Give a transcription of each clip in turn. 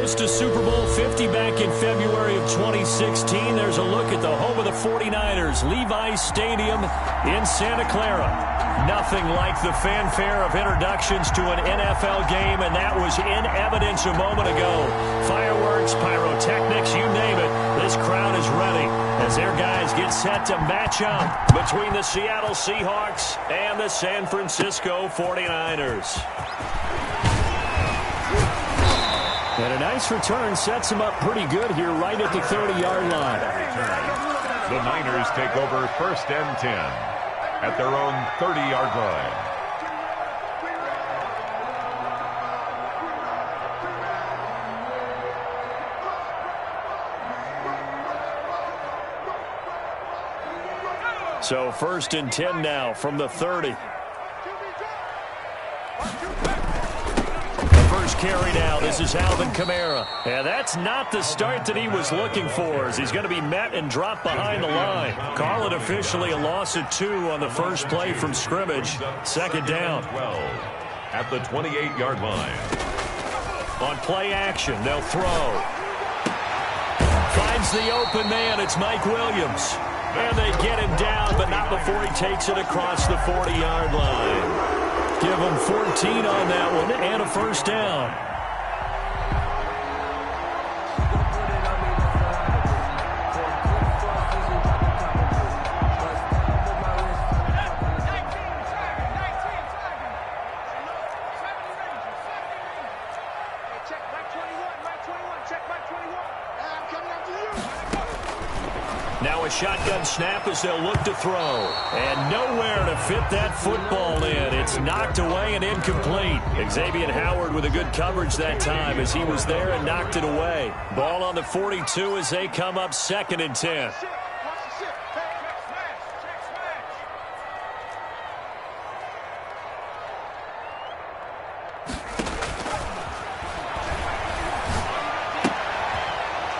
host to Super Bowl 50 back in February of 2016. There's a look at the home of the 49ers, Levi's Stadium in Santa Clara. Nothing like the fanfare of introductions to an NFL game, and that was in evidence a moment ago. Fireworks, pyrotechnics, you name it. This crowd is ready as their guys get set to match up between the Seattle Seahawks and the San Francisco 49ers. And a nice return sets them up pretty good here right at the 30-yard line. The Niners take over 1st and 10 at their own 30-yard line. So 1st and 10 now from the 30. Carry now. This is Alvin Kamara. And that's not the start that he was looking for, as he's going to be met and dropped behind the line. Call it officially a loss of 2 on the first play from scrimmage. 2nd down. 12 at the 28-yard line. On play action, they'll throw. Finds the open man. It's Mike Williams. And they get him down, but not before he takes it across the 40-yard line. Give them 14 on that one and a 1st down. Now a shotgun snap as they'll look to throw. And nowhere to fit that football in. It's knocked away and incomplete. Xavier Howard with a good coverage that time as he was there and knocked it away. Ball on the 42 as they come up 2nd and 10.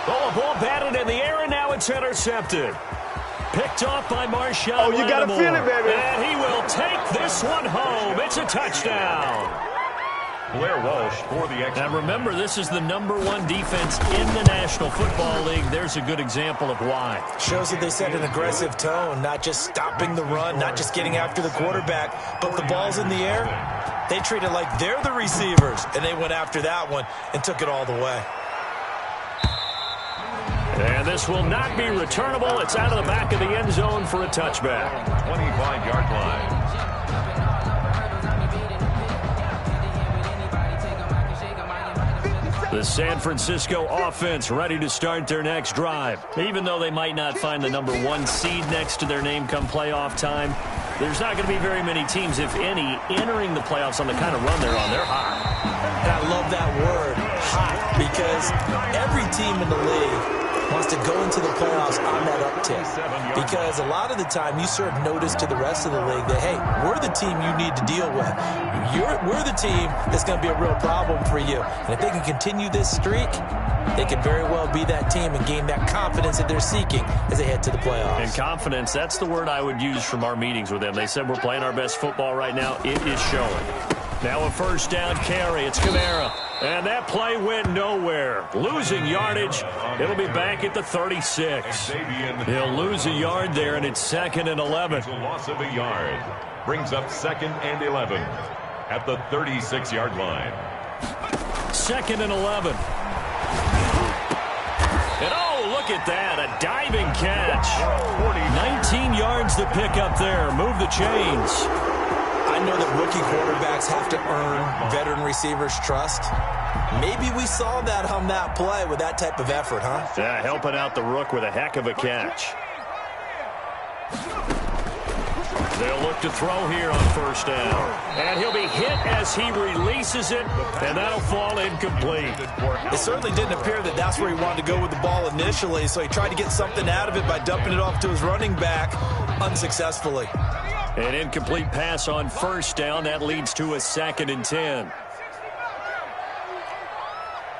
Oh, a ball batted in the air, and now it's intercepted. Picked off by Marshawn Oh, you got to feel it, baby. And he will take this one home. It's a touchdown. Blair Walsh for the extra. Now remember, this is the #1 defense in the National Football League. There's a good example of why. Shows that they set an aggressive tone, not just stopping the run, not just getting after the quarterback, but the ball's in the air. They treat it like they're the receivers, and they went after that one and took it all the way. And this will not be returnable. It's out of the back of the end zone for a touchback. 25-yard line. The San Francisco offense ready to start their next drive. Even though they might not find the #1 seed next to their name come playoff time, there's not going to be very many teams, if any, entering the playoffs on the kind of run they're on. They're hot. And I love that word, hot, because every team in the league wants to go into the playoffs on that uptick. Because a lot of the time you serve notice to the rest of the league that, hey, we're the team you need to deal with. We're the team that's going to be a real problem for you. And if they can continue this streak, they could very well be that team and gain that confidence that they're seeking as they head to the playoffs. And confidence, that's the word I would use from our meetings with them. They said we're playing our best football right now. It is showing. Now a 1st down carry. It's Kamara. And that play went nowhere. Losing yardage. It'll be back at the 36. He'll lose a yard there, and it's 2nd and 11. A loss of a yard. Brings up 2nd and 11 at the 36-yard line. 2nd and 11. And oh, look at that. A diving catch. 19 yards to pick up there. Move the chains. I know that rookie quarterbacks have to earn veteran receivers' trust. Maybe we saw that on that play with that type of effort, huh? Yeah, helping out the rook with a heck of a catch. They'll look to throw here on 1st down. And he'll be hit as he releases it, and that'll fall incomplete. It certainly didn't appear that that's where he wanted to go with the ball initially, so he tried to get something out of it by dumping it off to his running back unsuccessfully. An incomplete pass on 1st down. That leads to a 2nd and 10.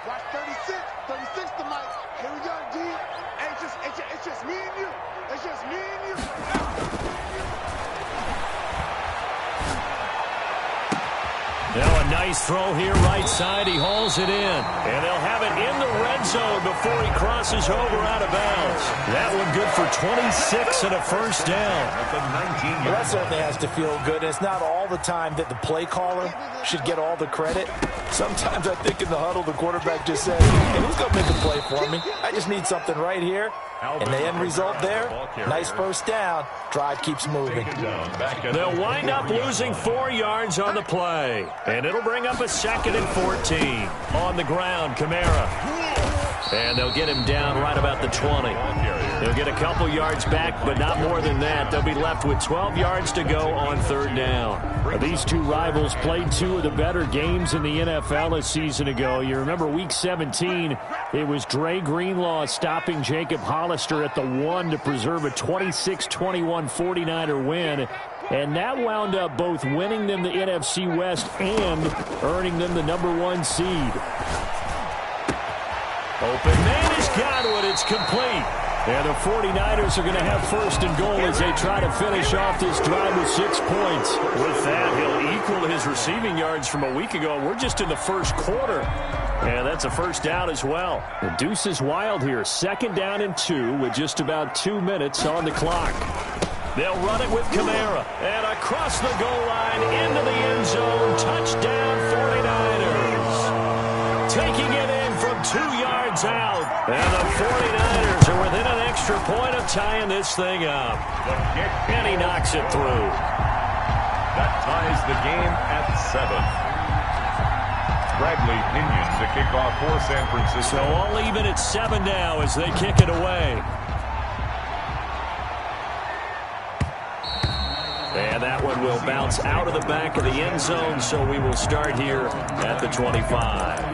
Watch 36. 36 to Mike. Here we go, D. Hey, it's just me and you. It's just me and you. Now a nice throw here right side. He hauls it in. And they'll have it in the red zone before he crosses over out of bounds. That one good for 26 and a first down. Well, that certainly has to feel good. It's not all the time that the play caller should get all the credit. Sometimes I think in the huddle the quarterback just says, hey, who's going to make a play for me? I just need something right here. And the end result there, nice first down. Drive keeps moving. They'll wind up losing 4 yards on the play. And it'll bring up a 2nd and 14. On the ground, Kamara. And they'll get him down right about the 20. They'll get a couple yards back, but not more than that. They'll be left with 12 yards to go on 3rd down. These two rivals played 2 of the better games in the NFL a season ago. You remember Week 17, it was Dre Greenlaw stopping Jacob Hollister at the 1 to preserve a 26-21 49er win. And that wound up both winning them the NFC West and earning them the #1 seed. Open man is Godwin. It's complete. And the 49ers are going to have 1st and goal as they try to finish off this drive with 6 points. With that, he'll equal his receiving yards from a week ago. We're just in the 1st quarter. And that's a 1st down as well. The deuce is wild here. 2nd down and 2 with just about 2 minutes on the clock. They'll run it with Kamara. And across the goal line into the end zone. Touchdown 49ers. Taking it in from 2 yards out. And the 49ers are within an extra point of tying this thing up. And he knocks it through. That ties the game at 7. Bradley Pinion to kick off for San Francisco. So all even at 7 now as they kick it away. And that one will bounce out of the back of the end zone, so we will start here at the 25.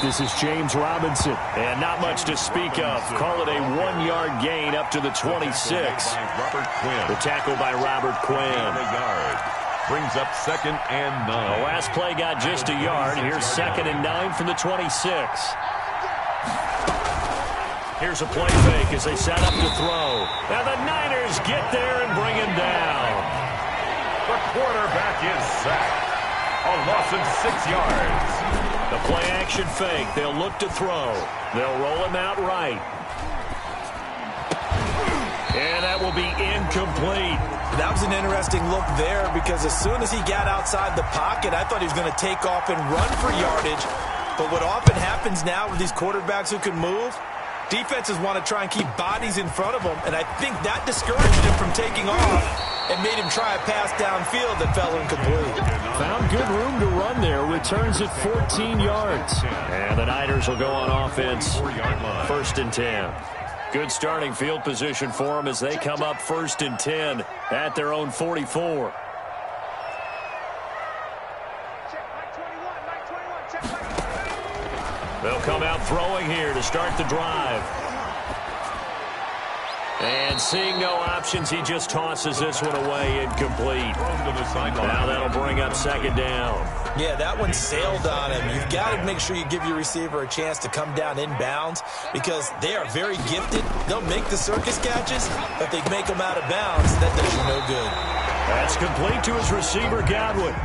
This is James Robinson. And not much to speak of. Call it a 1-yard gain up to the 26. The tackle by Robert Quinn. Brings up 2nd and 9. The last play got just a yard. Here's 2nd and 9 from the 26. Here's a play fake as they set up to throw. Now the Niners get there and bring him down. The quarterback is sacked. A loss of 6 yards. The play-action fake. They'll look to throw. They'll roll him out right. And that will be incomplete. That was an interesting look there because as soon as he got outside the pocket, I thought he was going to take off and run for yardage. But what often happens now with these quarterbacks who can move, defenses want to try and keep bodies in front of them, and I think that discouraged him from taking off and made him try a pass downfield that fell incomplete. Found good room to run there. Returns at 14 yards. And the Niners will go on offense. 1st and 10. Good starting field position for them as they come up 1st and 10 at their own 44. They'll come out throwing here to start the drive. And seeing no options, he just tosses this one away incomplete. Now that'll bring up 2nd down. Yeah, that one sailed on him. You've got to make sure you give your receiver a chance to come down inbounds because they are very gifted. They'll make the circus catches, but they make them out of bounds. That does you no good. That's complete to his receiver, Godwin.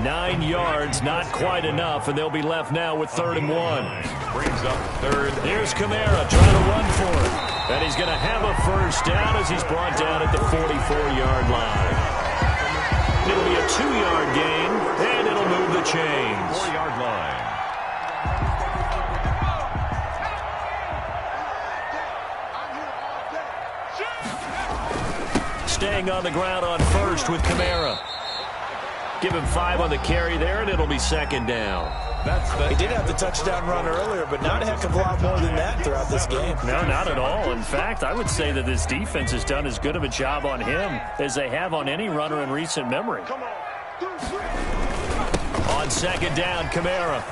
9 yards, not quite enough, and they'll be left now with 3rd and 1. Brings up 3rd. Here's Kamara trying to run for it. And he's going to have a 1st down as he's brought down at the 44-yard line. It'll be a 2-yard gain, and it'll move the chains. 4-yard line. Staying on the ground on 1st with Kamara. Give him 5 on the carry there, and it'll be 2nd down. He did have the touchdown run earlier, but not a heck of a lot more than that throughout this game. No, not at all. In fact, I would say that this defense has done as good of a job on him as they have on any runner in recent memory. On 2nd down, Kamara.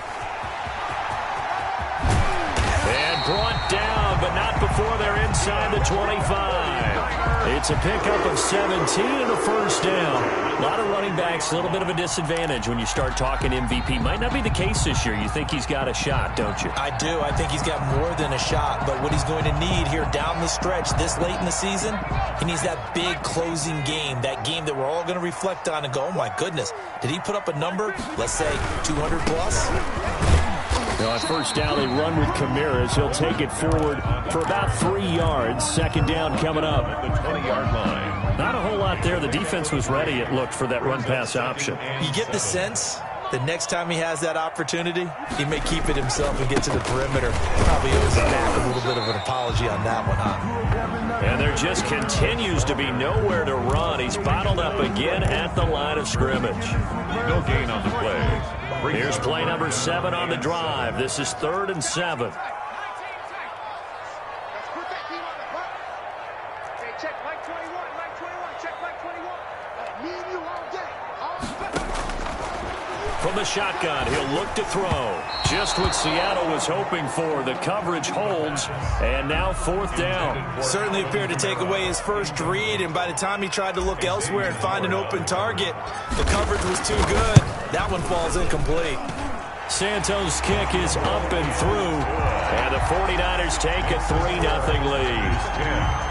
And brought down, but not before they're inside the 25. It's a pickup of 17 and a first down. A lot of running backs, a little bit of a disadvantage when you start talking MVP. Might not be the case this year. You think he's got a shot, don't you? I do. I think he's got more than a shot. But what he's going to need here down the stretch this late in the season, he needs that big closing game, that game that we're all going to reflect on and go, oh, my goodness, did he put up a number, let's say, 200 plus? Now on first down, they run with Kamiris. He'll take it forward for about 3 yards. Second down coming up. At the 20-yard line. Not a whole lot there. The defense was ready, it looked, for that run-pass option. You get the sense the next time he has that opportunity, he may keep it himself and get to the perimeter. Probably owes him back a little bit of an apology on that one, huh? And there just continues to be nowhere to run. He's bottled up again at the line of scrimmage. No gain on the play. Here's play number 7 on the drive. This is 3rd and 7. From the shotgun, he'll look to throw. Just what Seattle was hoping for. The coverage holds, and now 4th down. Certainly appeared to take away his first read, and by the time he tried to look elsewhere and find an open target, the coverage was too good. That one falls incomplete. Santos' kick is up and through, and the 49ers take a 3-0 lead.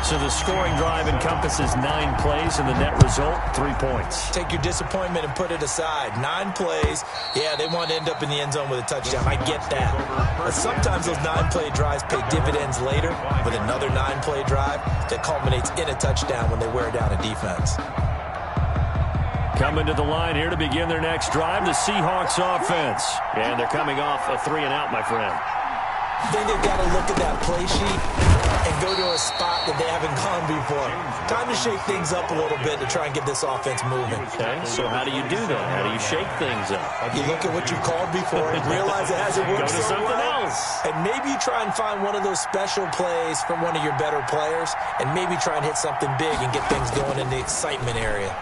So the scoring drive encompasses 9 plays, and the net result, 3 points. Take your disappointment and put it aside. 9 plays, yeah, they want to end up in the end zone with a touchdown. I get that. But sometimes those 9-play drives pay dividends later with another 9-play drive that culminates in a touchdown when they wear down a defense. Coming to the line here to begin their next drive, the Seahawks offense. And they're coming off a 3-and-out, my friend. I think they've got to look at that play sheet and go to a spot that they haven't gone before. Time to shake things up a little bit to try and get this offense moving. Okay, so how do you do that? How do you shake things up? You look at what you called before and realize it hasn't worked Go to so something well. else. And maybe you try and find one of those special plays from one of your better players and maybe try and hit something big and get things going in the excitement area.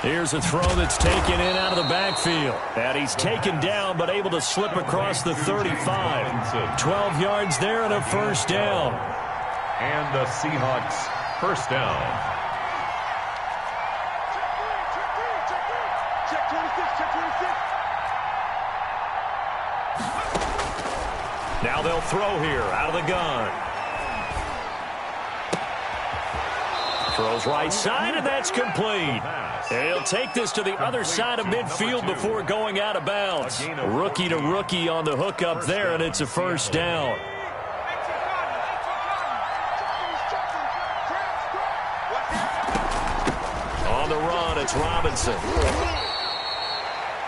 Here's a throw that's taken in out of the backfield. And he's taken down but able to slip across the 35. 12 yards there and a first down. And the Seahawks first down. Check 26, check 26. Now they'll throw here out of the gun. Throws right side, and that's complete. And he'll take this to the other side of midfield before going out of bounds. Rookie to rookie on the hook up there, and it's a first down. On the run, it's Robinson.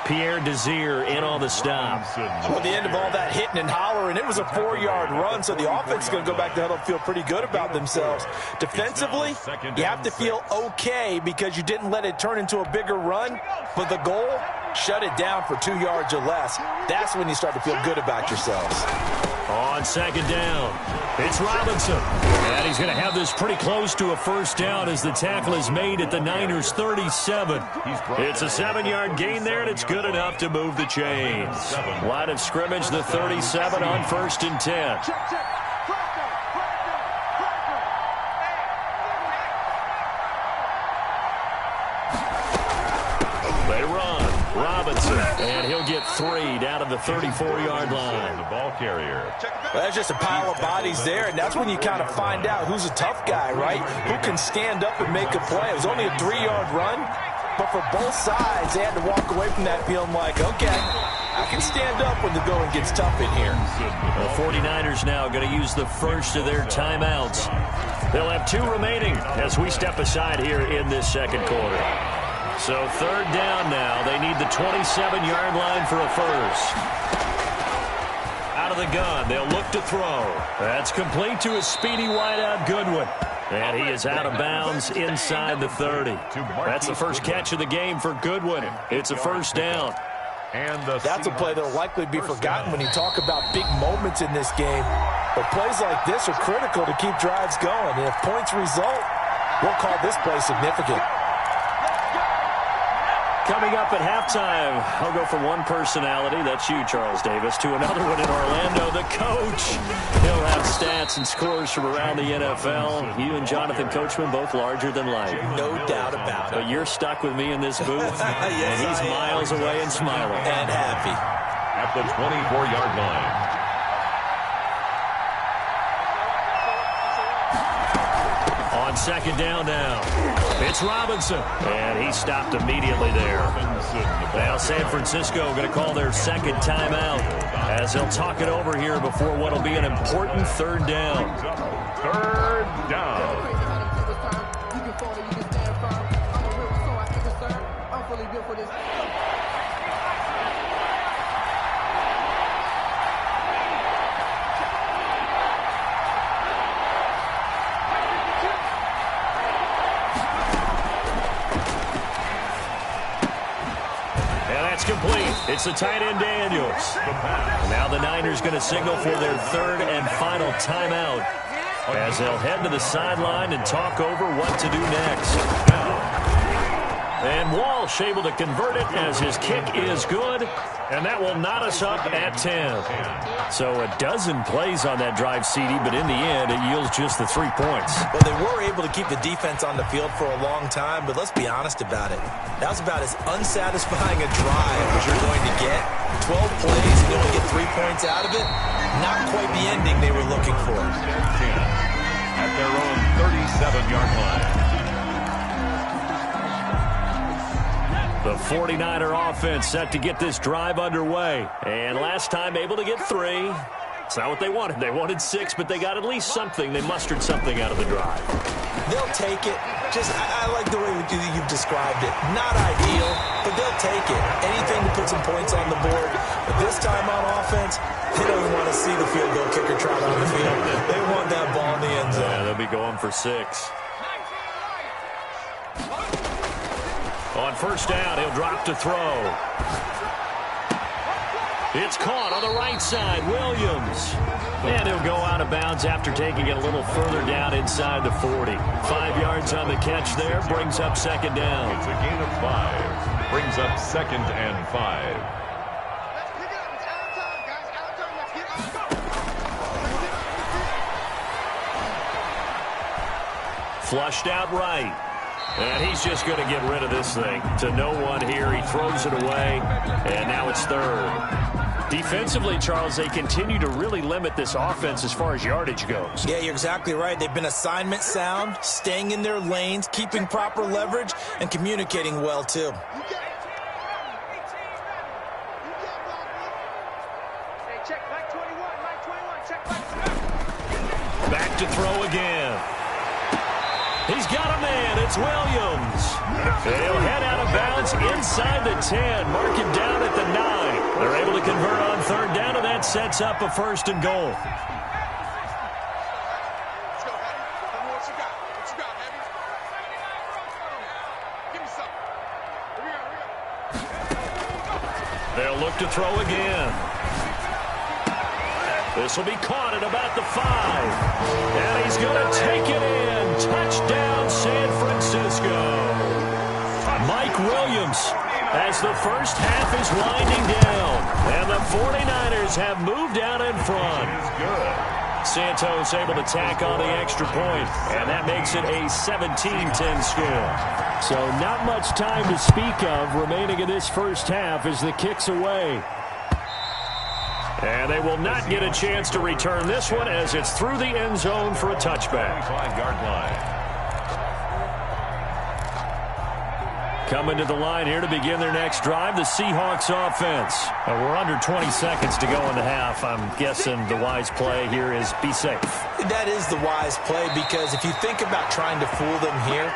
Pierre Desir in on the stop. Well, at the end of all that hitting and hollering, it was a 4-yard run, so the offense is going to go back to huddle and feel pretty good about themselves. Defensively, you have to feel okay because you didn't let it turn into a bigger run, but the goal, shut it down for 2 yards or less. That's when you start to feel good about yourselves. On second down, it's Robinson. And he's going to have this pretty close to a first down as the tackle is made at the Niners' 37. It's a 7-yard gain there, and it's good enough to move the chains. Line of scrimmage, the 37 on 1st and 10. They run. Robinson, and he'll get 3 down to the 34-yard line. The ball carrier. Well, that's just a pile of bodies there, and that's when you kind of find out who's a tough guy, right? Who can stand up and make a play. It was only a 3-yard run, but for both sides, they had to walk away from that feeling like, okay, I can stand up when the going gets tough in here. The 49ers now going to use the first of their timeouts. They'll have 2 remaining as we step aside here in this second quarter. So 3rd down now. They need the 27-yard line for a first. Out of the gun, they'll look to throw. That's complete to a speedy wideout Goodwin. And he is out of bounds inside the 30. That's the first catch of the game for Goodwin. It's a first down. And that's a play that will likely be forgotten when you talk about big moments in this game. But plays like this are critical to keep drives going. And if points result, we'll call this play significant. Coming up at halftime, I'll go from one personality, that's you, Charles Davis, to another one in Orlando, the coach. He'll have stats and scores from around the NFL. You and Jonathan Coachman, both larger than life. No doubt about it. But you're stuck with me in this booth, yes, and he's miles away and smiling. And happy. At the 24-yard line. On second down now, it's Robinson, and he stopped immediately there. Now San Francisco going to call their second timeout as they'll talk it over here before what will be an important third down. Third down. Complete. It's the tight end Daniels. Now the Niners going to signal for their third and final timeout as they'll head to the sideline and talk over what to do next. And Walsh able to convert it as his kick is good, and that will knot us up at 10. So a dozen plays on that drive, CD, but in the end, it yields just the 3 points. Well, they were able to keep the defense on the field for a long time, but let's be honest about it. That was about as unsatisfying a drive as you're going to get. 12 plays and you only get 3 points out of it. Not quite the ending they were looking for. 10 at their own 37-yard line. The 49er offense set to get this drive underway. And last time able to get 3. It's not what they wanted. They wanted 6, but they got at least something. They mustered something out of the drive. They'll take it. I like the way you've described it. Not ideal, but they'll take it. Anything to put some points on the board. But this time on offense, they don't want to see the field goal kicker trot on the field. They want that ball in the end zone. Yeah, they'll be going for 6. On first down, he'll drop to throw. It's caught on the right side, Williams. And he'll go out of bounds after taking it a little further down inside the 40. 5 yards on the catch there, brings up second down. It's a gain of 5. Brings up second and 5. Flushed out right. And he's just going to get rid of this thing. To no one here. He throws it away. And now it's third. Defensively, Charles, they continue to really limit this offense as far as yardage goes. Yeah, you're exactly right. They've been assignment sound, staying in their lanes, keeping proper leverage, and communicating well, too. Back to throw again. He's got a man. It's Williams. They'll head out of bounds inside the 10. Mark it down at the 9. They're able to convert on third down, and that sets up a first and goal. Let's go, Heavy. Tell me what you got. What you got, Heavy? Give me something. Here we go. They'll look to throw again. This will be caught at about the 5. And he's going to take it in. Touchdown, San Francisco. Mike Williams, as the first half is winding down. And the 49ers have moved out in front. Santos able to tack on the extra point, and that makes it a 17-10 score. So not much time to speak of remaining in this first half as the kick's away. And they will not get a chance to return this one as it's through the end zone for a touchback. 5-yard line. Coming to the line here to begin their next drive, the Seahawks offense. We're under 20 seconds to go in the half. I'm guessing the wise play here is be safe. That is the wise play, because if you think about trying to fool them here,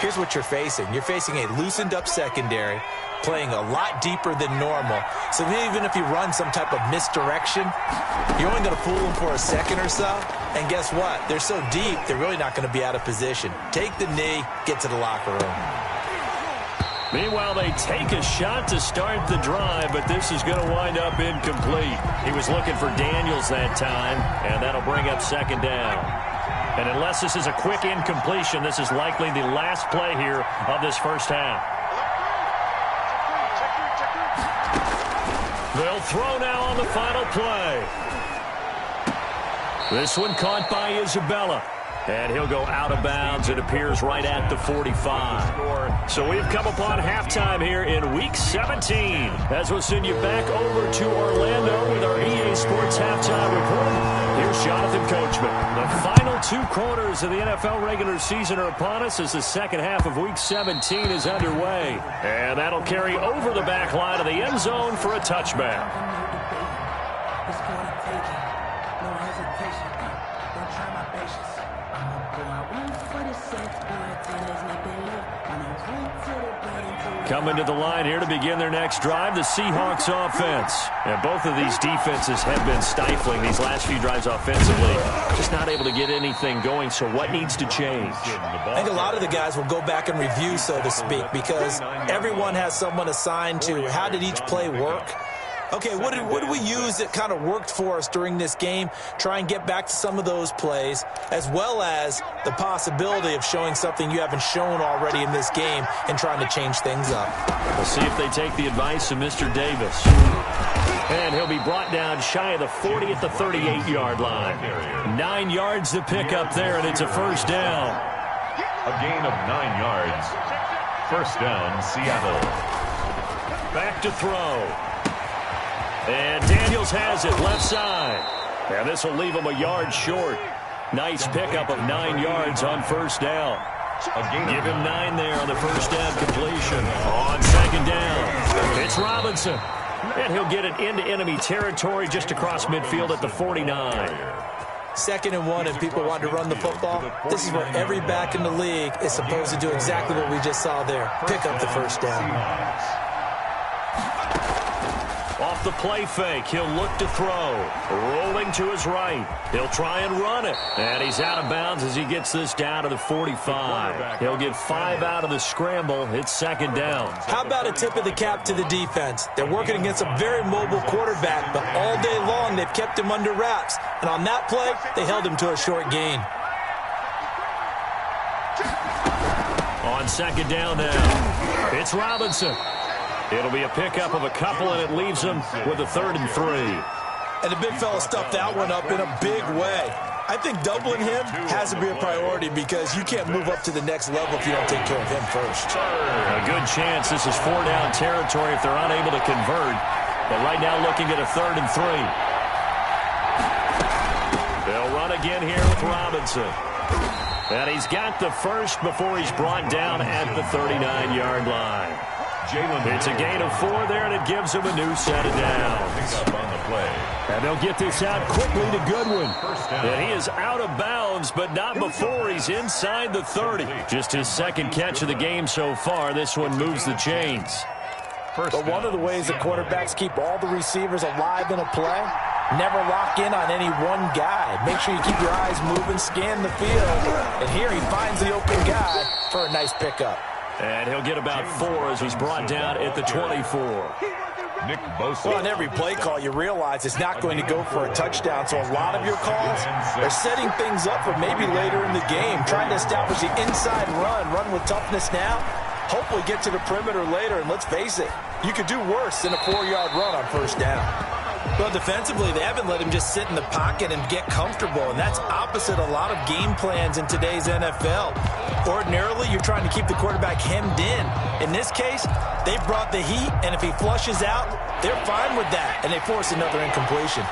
here's what you're facing. You're facing a loosened up secondary, playing a lot deeper than normal. So even if you run some type of misdirection, you're only going to fool them for a second or so. And guess what? They're so deep, they're really not going to be out of position. Take the knee, get to the locker room. Meanwhile, they take a shot to start the drive, but this is going to wind up incomplete. He was looking for Daniels that time, and that'll bring up second down. And unless this is a quick incompletion, this is likely the last play here of this first half. They'll throw now on the final play. This one caught by Isabella. And he'll go out of bounds. It appears right at the 45. So we've come upon halftime here in Week 17. As we'll send you back over to Orlando with our EA Sports Halftime Report. Here's Jonathan Coachman. The final 2 quarters of the NFL regular season are upon us as the second half of Week 17 is underway. And that'll carry over the back line of the end zone for a touchback. Coming to the line here to begin their next drive, the Seahawks offense. And both of these defenses have been stifling these last few drives offensively. Just not able to get anything going, so what needs to change? I think a lot of the guys will go back and review, so to speak, because everyone has someone assigned to how did each play work. Okay, what did we use that kind of worked for us during this game? Try and get back to some of those plays, as well as the possibility of showing something you haven't shown already in this game and trying to change things up. We'll see if they take the advice of Mr. Davis. And he'll be brought down shy of the 40 at the 38-yard line. 9 yards to pick up there, and it's a first down. A gain of 9 yards. First down, Seattle. Back to throw. And Daniels has it left side. And this will leave him a yard short. Nice pickup of 9 yards on first down. Give him 9 there on the first down completion. On second down, it's Robinson. And he'll get it into enemy territory just across midfield at the 49. 2nd and 1, and people want to run the football. This is where every back in the league is supposed to do exactly what we just saw there. Pick up the first down. Off the play fake, he'll look to throw. Rolling to his right. He'll try and run it. And he's out of bounds as he gets this down to the 45. He'll get 5 out of the scramble. It's second down. How about a tip of the cap to the defense? They're working against a very mobile quarterback, but all day long they've kept him under wraps. And on that play, they held him to a short gain. On second down now, it's Robinson. It'll be a pickup of a couple, and it leaves them with a 3rd and 3. And the big fella stuffed that one up in a big way. I think doubling him has to be a priority because you can't move up to the next level if you don't take care of him first. A good chance this is 4-down territory if they're unable to convert. But right now looking at a 3rd and 3. They'll run again here with Robinson. And he's got the first before he's brought down at the 39-yard line. It's a gain of 4 there, and it gives him a new set of downs. And they'll get this out quickly to Goodwin. And he is out of bounds, but not before he's inside the 30. Just his 2nd catch of the game so far. This one moves the chains. But one of the ways that quarterbacks keep all the receivers alive in a play, never lock in on any one guy. Make sure you keep your eyes moving, scan the field. And here he finds the open guy for a nice pickup. And he'll get about 4 as he's brought down at the 24. Nick Bosa. Well, on every play call, you realize it's not going to go for a touchdown. So a lot of your calls are setting things up for maybe later in the game, trying to establish the inside run with toughness now, hopefully get to the perimeter later. And let's face it, you could do worse than a 4-yard run on first down. Well, defensively, they haven't let him just sit in the pocket and get comfortable, and that's opposite a lot of game plans in today's NFL. Ordinarily, you're trying to keep the quarterback hemmed in. In this case, they brought the heat, and if he flushes out, they're fine with that, and they force another incompletion.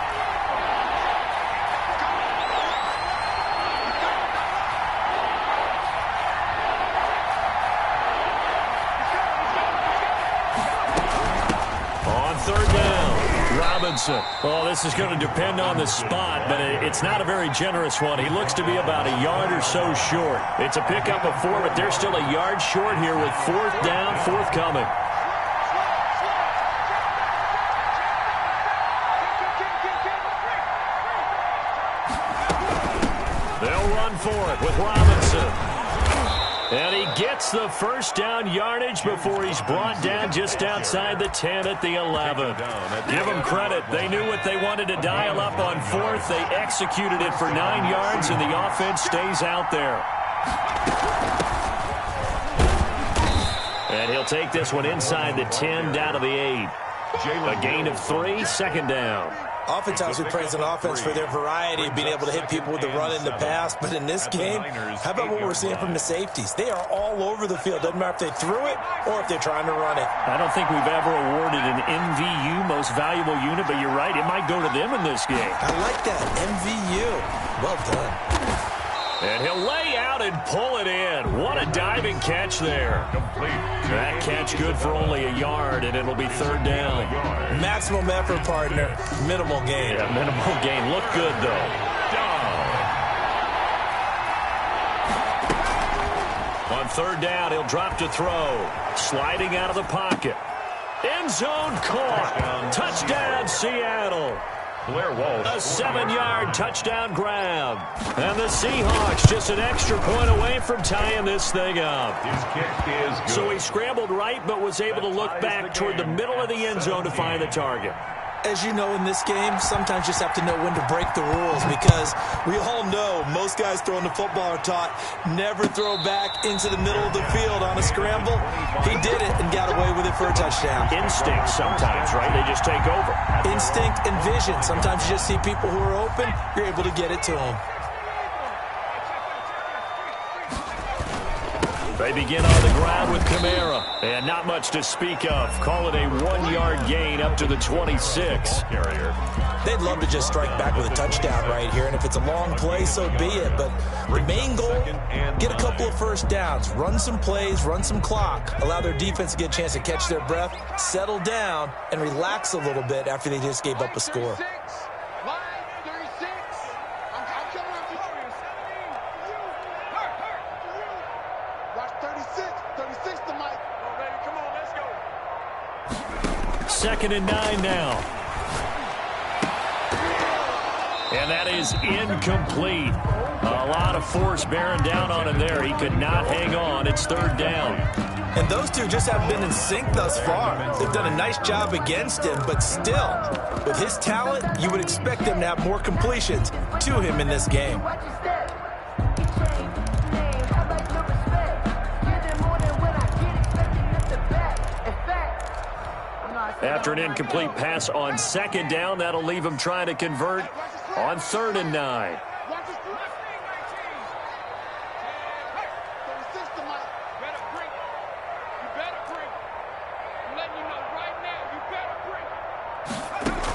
On 3rd down. Robinson. Oh, this is going to depend on the spot, but it's not a very generous one. He looks to be about a yard or so short. It's a pickup of 4, but they're still a yard short here with 4th down, forthcoming. They'll run for it with Robinson. And he gets the first down yardage before he's brought down just outside the 10 at the 11. Give them credit. They knew what they wanted to dial up on 4th. They executed it for 9 yards, and the offense stays out there. And he'll take this one inside the 10 down to the 8. A gain of 3, second down. Oftentimes we praise an offense for their variety of being able to hit people with the run and the pass, but in this game, how about what we're seeing from the safeties? They are all over the field. Doesn't matter if they threw it or if they're trying to run it. I don't think we've ever awarded an MVU, most valuable unit, but you're right, it might go to them in this game. I like that, MVU. Well done. And he'll lay out and pull it in. What a diving catch there. That catch good for only a yard, and it'll be third down. Maximum effort, partner. Minimal gain. Yeah, minimal gain. Look good, though. On third down, he'll drop to throw. Sliding out of the pocket. End zone caught. Touchdown, Seattle. Blair Walsh. A 7-yard touchdown grab. And the Seahawks just an extra point away from tying this thing up. His kick is good. So he scrambled right, but was able to look back toward the middle of the end zone to find the target. As you know, in this game, sometimes you just have to know when to break the rules, because we all know most guys throwing the football are taught never throw back into the middle of the field on a scramble. He did it and got away with it for a touchdown. Instinct sometimes, right? They just take over. Instinct and vision. Sometimes you just see people who are open, you're able to get it to them. They begin on the ground with Kamara. And not much to speak of. Call it a 1-yard gain up to the 26. They'd love to just strike back with a touchdown right here. And if it's a long play, so be it. But the main goal, get a couple of first downs. Run some plays, run some clock. Allow their defense to get a chance to catch their breath, settle down, and relax a little bit after they just gave up a score. Second and 9 now. And that is incomplete. A lot of force bearing down on him there. He could not hang on. It's third down. And those two just haven't been in sync thus far. They've done a nice job against him, but still, with his talent, you would expect them to have more completions to him in this game. After an incomplete pass on second down, that'll leave him trying to convert on third and 9.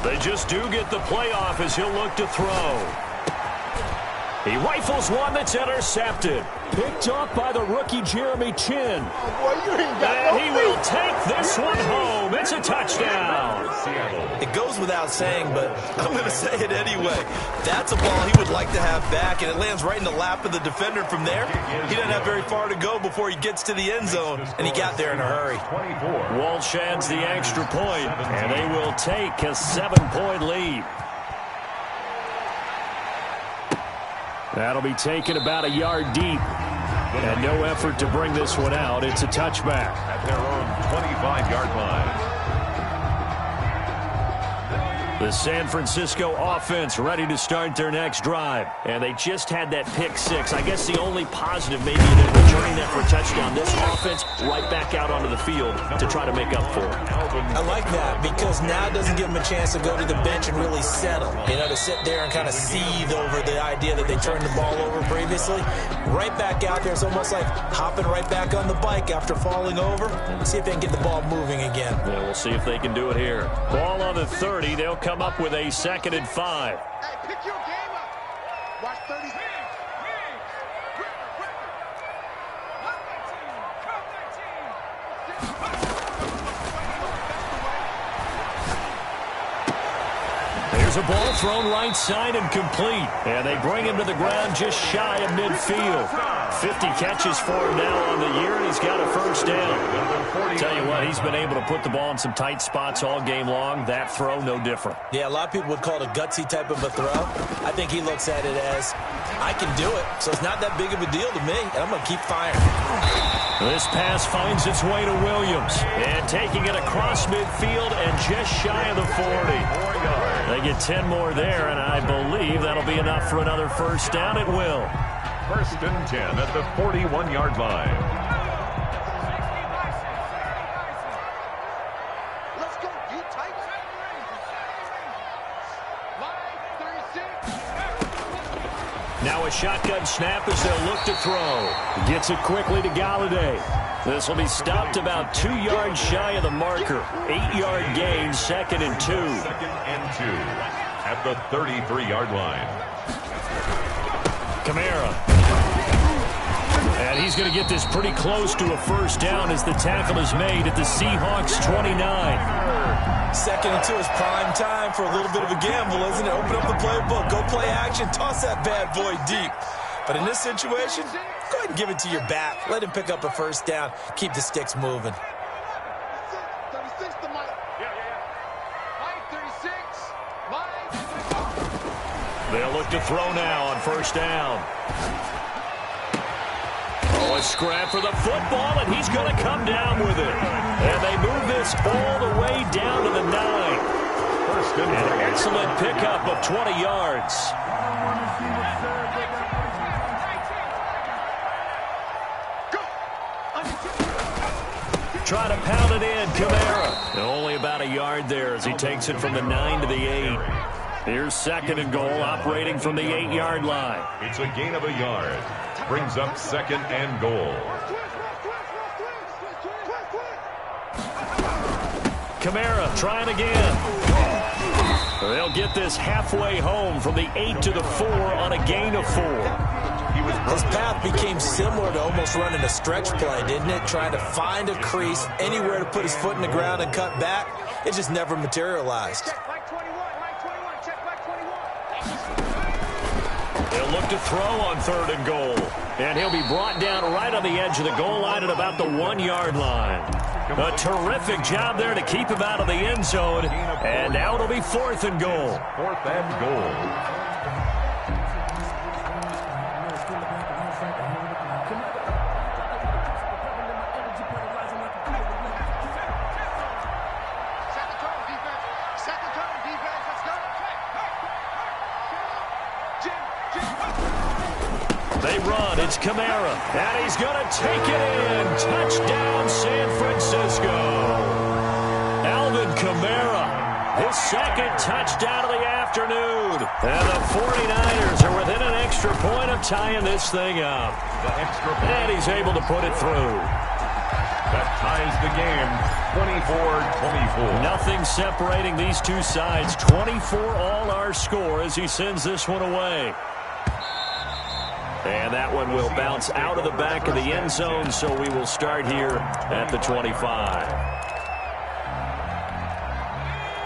They just do get the playoff as he'll look to throw. He rifles one that's intercepted. Picked up by the rookie Jeremy Chin. And he will take this one home. It's a touchdown. It goes without saying, but I'm going to say it anyway. That's a ball he would like to have back, and it lands right in the lap of the defender from there. He doesn't have very far to go before he gets to the end zone, and he got there in a hurry. Walsh adds the extra point, and they will take a 7-point lead. That'll be taken about a yard deep. And no effort to bring this one out. It's a touchback. At their own 25-yard line. The San Francisco offense ready to start their next drive. And they just had that pick six. I guess the only positive maybe in returning that for a touchdown. This offense right back out onto the field to try to make up for it. I like that because now it doesn't give them a chance to go to the bench and really settle. You know, to sit there and kind of seethe over the idea that they turned the ball over previously. Right back out there. It's almost like hopping right back on the bike after falling over. See if they can get the ball moving again. Yeah, we'll see if they can do it here. Ball on the 30. They'll come up with a 2nd and 5. Hey, pick your game up. Watch 30. There's a ball thrown right side and complete. And they bring him to the ground just shy of midfield. 50 catches for him now on the year, and he's got a first down. Tell you what, he's been able to put the ball in some tight spots all game long. That throw, no different. Yeah, a lot of people would call it a gutsy type of a throw. I think he looks at it as, I can do it, so it's not that big of a deal to me, and I'm going to keep firing. This pass finds its way to Williams. And taking it across midfield and just shy of the 40. They get 10 more there, and I believe that'll be enough for another first down. It will. First and 10 at the 41-yard line. Let's go. Deep tight. Now a shotgun snap as they'll look to throw. Gets it quickly to Galladay. This will be stopped about 2 yards shy of the marker. 8-yard gain, 2nd and 2. 2nd and 2 at the 33-yard line. Kamara. And he's going to get this pretty close to a first down as the tackle is made at the Seahawks 29. 2nd and 2 is prime time for a little bit of a gamble, isn't it? Open up the playbook, go play action, toss that bad boy deep. But in this situation, go ahead and give it to your back. Let him pick up a first down. Keep the sticks moving. 36 to Mike. Mike, 36. Mike. They'll look to throw now on first down. Oh, a scrap for the football, and he's going to come down with it. And they move this all the way down to the 9. First and An excellent pickup of 20 yards. Try to pound it in, Kamara. Only about a yard there as he takes it from the 9 to the 8. Here's 2nd and goal, operating from the 8-yard line. It's a gain of a yard. Brings up 2nd and goal. Kamara trying again. They'll get this halfway home from the 8 to the 4 on a gain of 4. His path became similar to almost running a stretch play, didn't it? Trying to find a crease, anywhere to put his foot in the ground and cut back. It just never materialized. They'll look to throw on 3rd and goal. And he'll be brought down right on the edge of the goal line at about the 1-yard line. A terrific job there to keep him out of the end zone. And now it'll be 4th and goal. 4th and goal. They run. It's Kamara. And he's going to take it in. Touchdown, San Francisco. Alvin Kamara, his 2nd touchdown of the afternoon. And the 49ers are within an extra point of tying this thing up. And he's able to put it through. That ties the game, 24-24. Nothing separating these two sides. 24 all our score as he sends this one away. And that one will bounce out of the back of the end zone, so we will start here at the 25.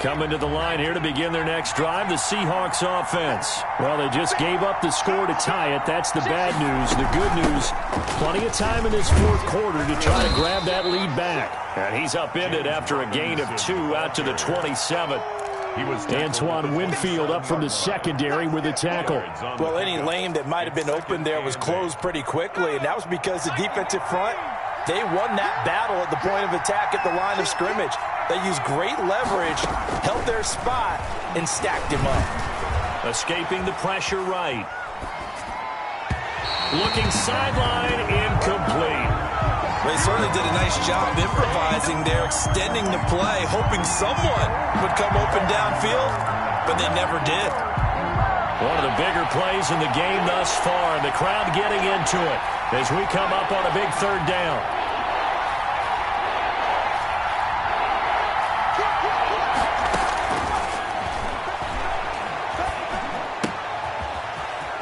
Coming to the line here to begin their next drive, the Seahawks offense. Well, they just gave up the score to tie it. That's the bad news. The good news, plenty of time in this 4th quarter to try to grab that lead back. And he's upended after a gain of 2 out to the 27. Antoine Winfield up from the secondary with a tackle. Well, any lane that might have been open there was closed pretty quickly, and that was because the defensive front, they won that battle at the point of attack at the line of scrimmage. They used great leverage, held their spot, and stacked him up. Escaping the pressure right. Looking sideline, incomplete. They certainly did a nice job improvising there, extending the play, hoping someone would come open downfield, but they never did. One of the bigger plays in the game thus far, and the crowd getting into it as we come up on a big 3rd down.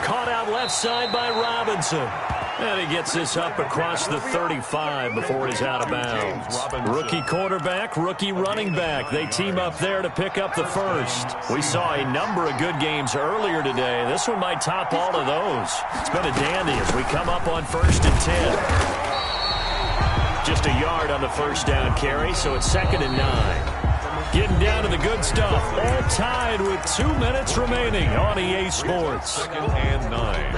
Caught out left side by Robinson. And he gets this up across the 35 before he's out of bounds. Rookie quarterback, rookie running back. They team up there to pick up the first. We saw a number of good games earlier today. This one might top all of those. It's been a dandy as we come up on 1st and 10. Just a yard on the first down carry, so it's 2nd and 9. Getting down to the good stuff. All tied with 2 minutes remaining on EA Sports. 2nd and 9.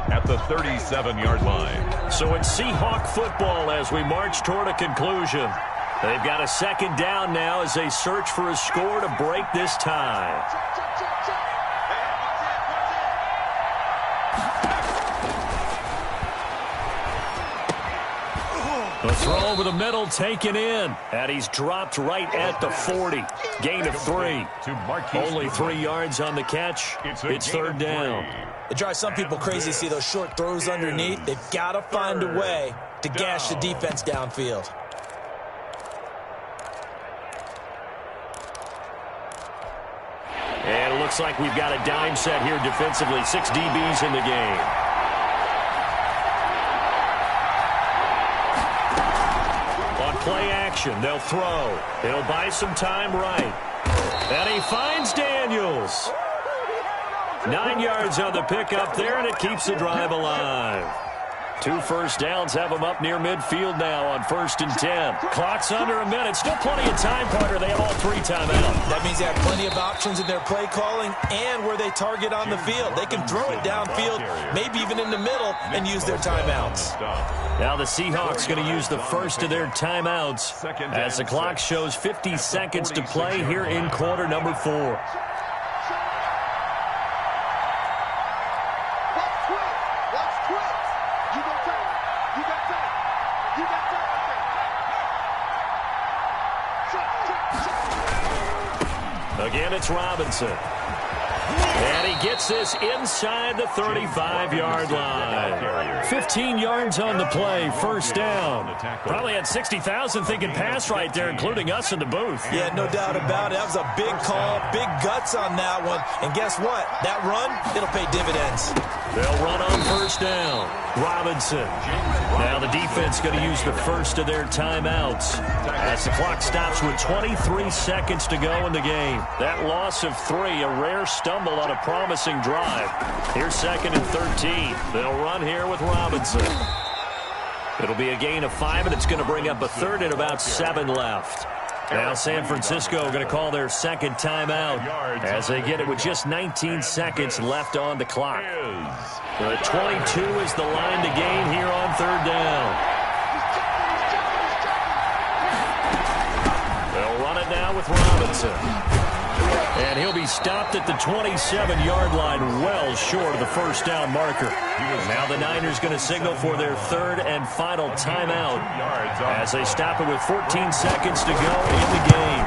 At the 37-yard line. So it's Seahawk football as we march toward a conclusion. They've got a 2nd down now as they search for a score to break this tie. The throw over the middle taken in, and he's dropped right at the 40. Gain of 3. Only 3 yards on the catch. It's third down. It drives some people crazy to see those short throws underneath. They've got to find a way to gash the defense downfield. And it looks like we've got a dime set here defensively. 6 DBs in the game. On play action, they'll throw. He'll buy some time right. And he finds Daniels. 9 yards on the pickup there, and it keeps the drive alive. 2 first downs have them up near midfield now on 1st and 10. Clock's under a minute. Still plenty of time, partner. They have all 3 timeouts. That means they have plenty of options in their play calling and where they target on the field. They can throw it downfield, maybe even in the middle, and use their timeouts. Now the Seahawks going to use the first of their timeouts as the clock shows 50 seconds to play here in quarter number 4. Again, it's Robinson. And he gets this inside the 35-yard line. 15 yards on the play, first down. Probably had 60,000 thinking pass right there, including us in the booth. Yeah, no doubt about it. That was a big call, big guts on that one. And guess what? That run, it'll pay dividends. They'll run on first down. Robinson. Now the defense going to use the first of their timeouts as the clock stops with 23 seconds to go in the game. That loss of 3, a rare stumble on a promising drive. Here's 2nd and 13. They'll run here with Robinson. It'll be a gain of 5, and it's going to bring up a 3rd and about 7 left. Now San Francisco going to call their 2nd timeout as they get it with just 19 seconds left on the clock. The 22 is the line to gain here on 3rd down. They'll run it now with Robinson. And he'll be stopped at the 27-yard line, well short of the first down marker. Now the Niners going to signal for their 3rd and final timeout as they stop it with 14 seconds to go in the game.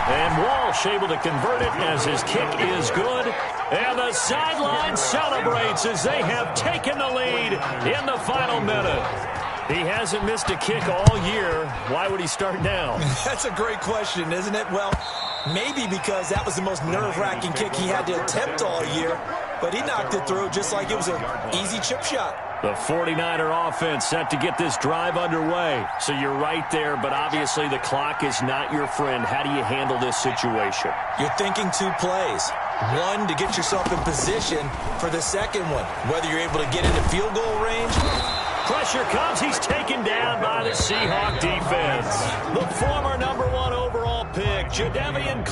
And Walsh able to convert it as his kick is good. And the sideline celebrates as they have taken the lead in the final minute. He hasn't missed a kick all year. Why would he start now? That's a great question, isn't it? Well, maybe because that was the most nerve-wracking kick he had to attempt all year. But he knocked it through just like it was an easy chip shot. The 49er offense set to get this drive underway. So you're right there, but obviously the clock is not your friend. How do you handle this situation? You're thinking 2 plays. 1 to get yourself in position for the second one. Whether you're able to get into field goal range. Pressure comes. He's taken down by the Seahawk defense. The former #1 overall pick, Jadeveon